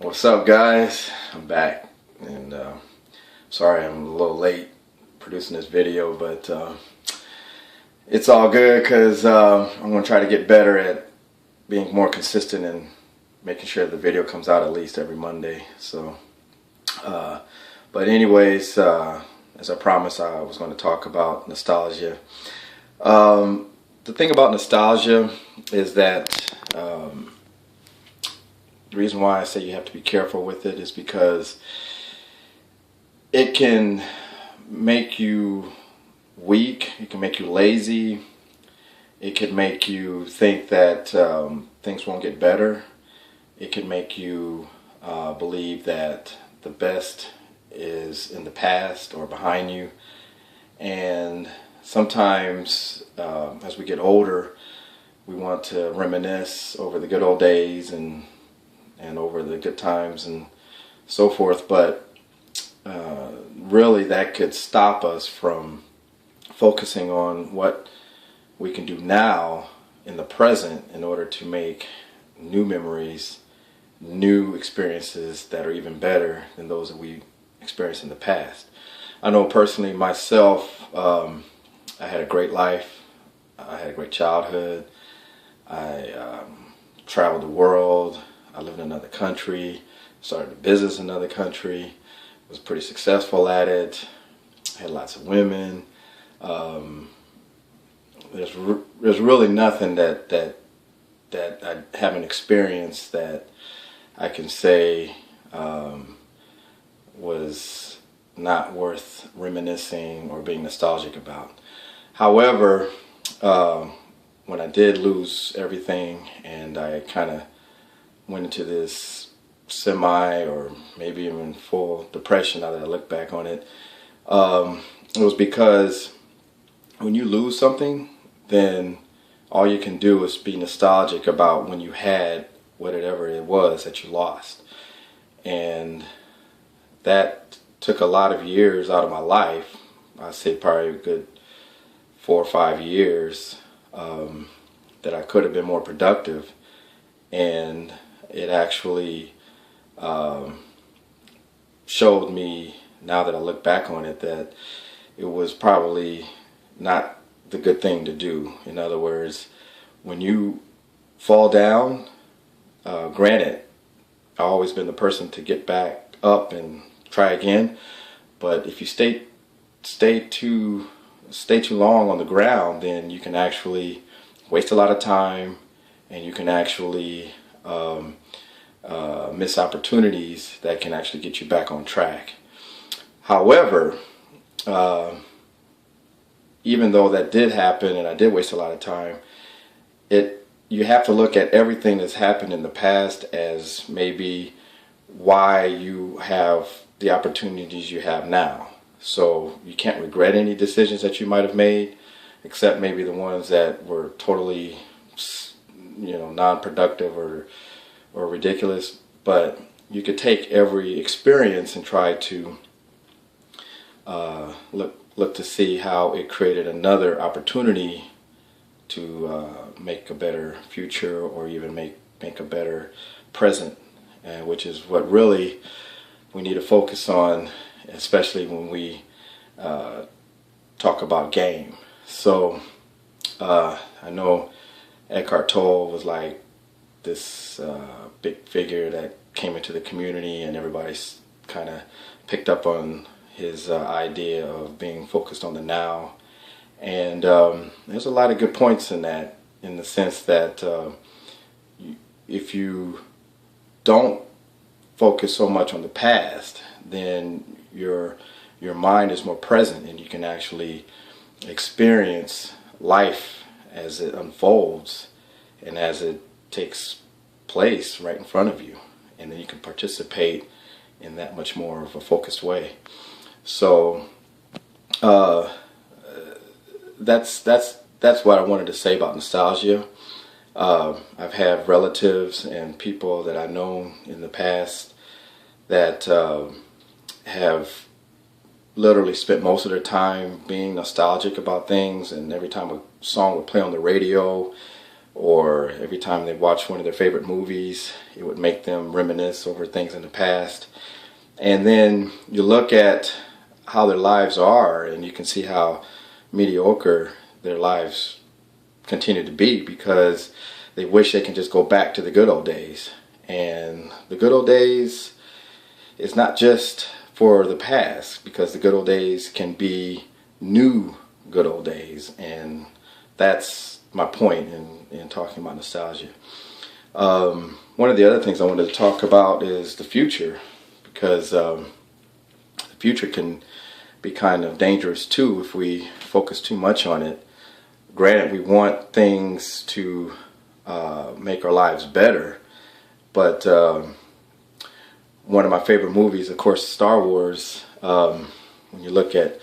What's up, guys? I'm back, and sorry I'm a little late producing this video, but it's all good because I'm going to try to get better at being more consistent and making sure the video comes out at least every Monday. So, but anyways, as I promised, I was going to talk about nostalgia. The thing about nostalgia is that the reason why I say you have to be careful with it is because it can make you weak, it can make you lazy, it can make you think that things won't get better, it can make you believe that the best is in the past or behind you. And sometimes as we get older, we want to reminisce over the good old days and over the good times and so forth, but really that could stop us from focusing on what we can do now in the present in order to make new memories, new experiences that are even better than those that we experienced in the past. I know personally myself, I had a great life, I had a great childhood, I traveled the world, I lived in another country, started a business in another country, was pretty successful at it, had lots of women. There's really nothing that I haven't experienced that I can say was not worth reminiscing or being nostalgic about. However, when I did lose everything and I kind of went into this semi or maybe even full depression, now that I look back on it, it was because when you lose something, then all you can do is be nostalgic about when you had whatever it was that you lost. And that took a lot of years out of my life. I'd say probably a good 4 or 5 years that I could have been more productive. And it actually showed me, now that I look back on it, that it was probably not the good thing to do. In other words, when you fall down, granted, I've always been the person to get back up and try again, but if you stay too long on the ground, then you can actually waste a lot of time, and you can actually miss opportunities that can actually get you back on track. However, even though that did happen and I did waste a lot of time, you have to look at everything that's happened in the past as maybe why you have the opportunities you have now. So you can't regret any decisions that you might have made, except maybe the ones that were totally, non-productive or ridiculous. But you could take every experience and try to look to see how it created another opportunity to make a better future, or even make a better present, which is what really we need to focus on, especially when we talk about game. So I know Eckhart Tolle was like this big figure that came into the community, and everybody's kind of picked up on his idea of being focused on the now. And there's a lot of good points in that, in the sense that if you don't focus so much on the past, then your mind is more present, and you can actually experience life as it unfolds and as it takes place right in front of you, and then you can participate in that much more of a focused way. So that's what I wanted to say about nostalgia. I've had relatives and people that I've known in the past that have literally spent most of their time being nostalgic about things, and every time a song would play on the radio, or every time they watch one of their favorite movies, it would make them reminisce over things in the past. And then you look at how their lives are, and you can see how mediocre their lives continue to be, because they wish they can just go back to the good old days. And the good old days is not just for the past, because the good old days can be new good old days. And that's my point in talking about nostalgia. One of the other things I wanted to talk about is the future, because the future can be kind of dangerous too if we focus too much on it. Granted, we want things to make our lives better, but one of my favorite movies, of course, Star Wars. When you look at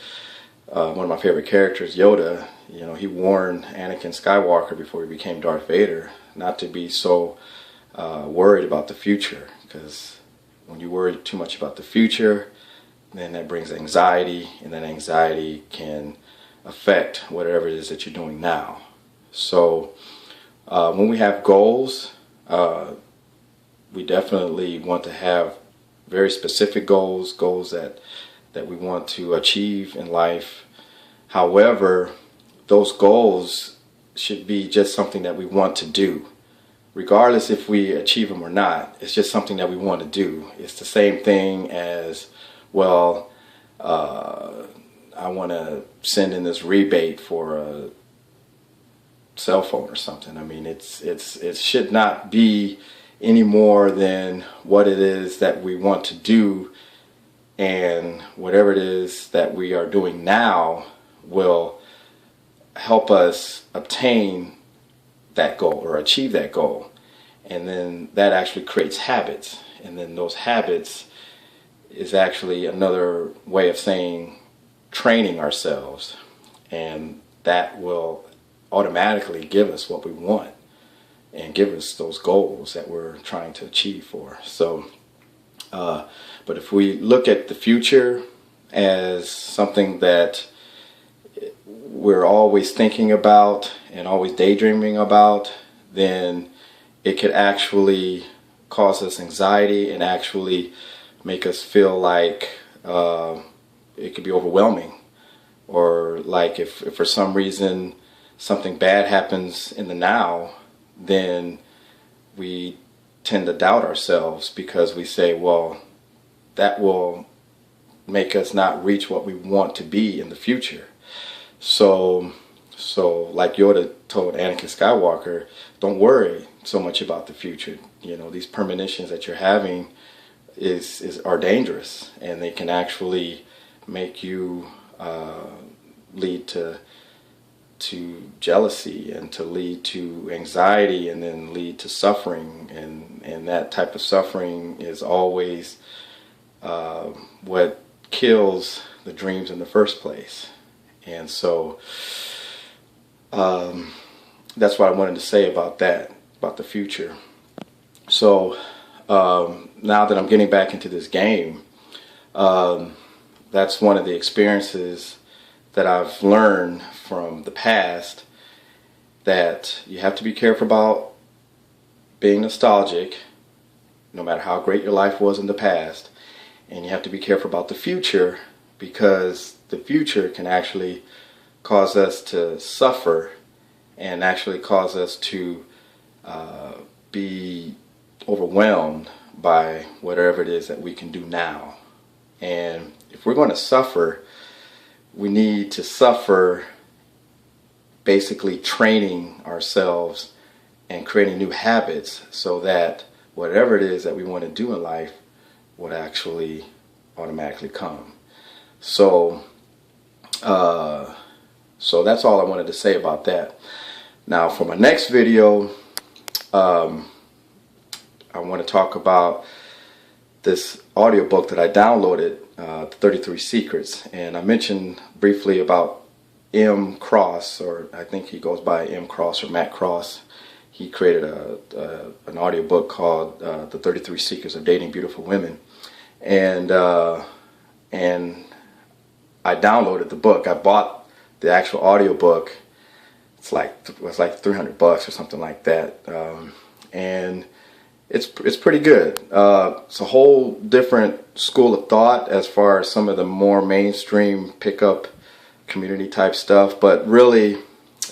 one of my favorite characters, Yoda, you know, he warned Anakin Skywalker before he became Darth Vader not to be so worried about the future, because when you worry too much about the future, then that brings anxiety, and that anxiety can affect whatever it is that you're doing now. So when we have goals, we definitely want to have very specific goals that we want to achieve in life. However, those goals should be just something that we want to do. Regardless if we achieve them or not, it's just something that we want to do. It's the same thing as, well, I want to send in this rebate for a cell phone or something. I mean, it should not be any more than what it is that we want to do, and whatever it is that we are doing now will help us obtain that goal or achieve that goal. And then that actually creates habits, and then those habits is actually another way of saying training ourselves, and that will automatically give us what we want and give us those goals that we're trying to achieve for. So but if we look at the future as something that we're always thinking about and always daydreaming about, then it could actually cause us anxiety and actually make us feel like it could be overwhelming, or like if for some reason something bad happens in the now, then we tend to doubt ourselves, because we say, well, that will make us not reach what we want to be in the future. So like Yoda told Anakin Skywalker, don't worry so much about the future. You know, these premonitions that you're having are dangerous, and they can actually make you lead to jealousy, and to lead to anxiety, and then lead to suffering, and that type of suffering is always what kills the dreams in the first place. And so that's what I wanted to say about that, about the future. So now that I'm getting back into this game, that's one of the experiences that I've learned from the past, that you have to be careful about being nostalgic, no matter how great your life was in the past, and you have to be careful about the future, because the future can actually cause us to suffer and actually cause us to be overwhelmed by whatever it is that we can do now. And if we're going to suffer, we need to suffer basically training ourselves and creating new habits, so that whatever it is that we want to do in life would actually automatically come. So that's all I wanted to say about that. Now for my next video, I want to talk about this audiobook that I downloaded, The 33 Secrets. And I mentioned briefly about M. Cross, or I think he goes by M. Cross or Matt Cross. He created an audiobook called The 33 Secrets of Dating Beautiful Women. And I downloaded the book. I bought the actual audiobook it's like $300 or something like that, and it's pretty good. It's a whole different school of thought as far as some of the more mainstream pickup community type stuff, but really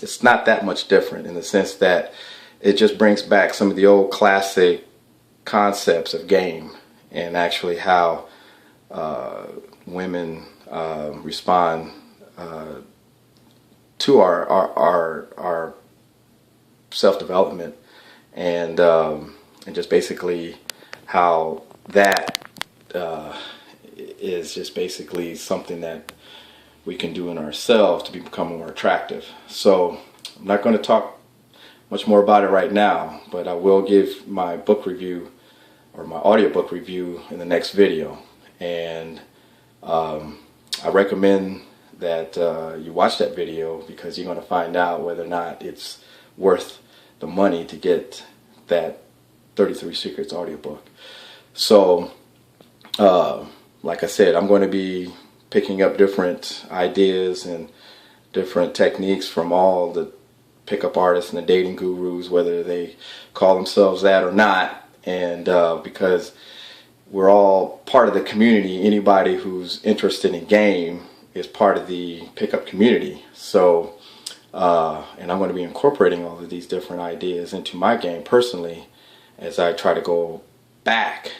it's not that much different in the sense that it just brings back some of the old classic concepts of game and actually how women respond to our self-development, and just basically how that is just basically something that we can do in ourselves to become more attractive. So I'm not going to talk much more about it right now, but I will give my book review or my audiobook review in the next video. And I recommend that you watch that video, because you're going to find out whether or not it's worth the money to get that 33 Secrets audiobook. So like I said, I'm going to be picking up different ideas and different techniques from all the pickup artists and the dating gurus, whether they call themselves that or not. And because we're all part of the community, anybody who's interested in game is part of the pickup community. So and I'm going to be incorporating all of these different ideas into my game personally as I try to go back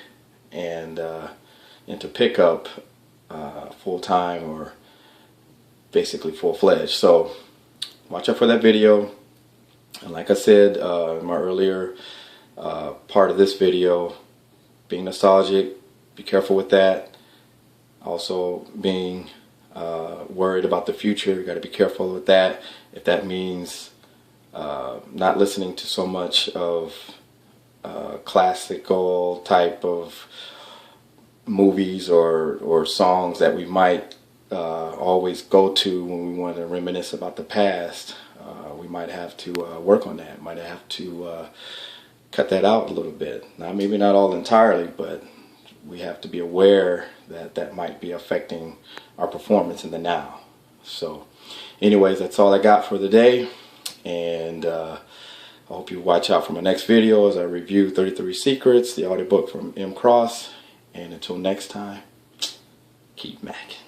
and into pickup full-time, or basically full-fledged. So watch out for that video. And like I said in my earlier part of this video, being nostalgic, be careful with that. Also being worried about the future, you got to be careful with that. If that means not listening to so much of classical type of movies or songs that we might always go to when we want to reminisce about the past, we might have to work on that. Might have to cut that out a little bit. Now, maybe not all entirely, but we have to be aware that that might be affecting our performance in the now. So anyways, that's all I got for the day, and I hope you watch out for my next video as I review 33 Secrets, the audiobook from M. Cross. And until next time, keep macking.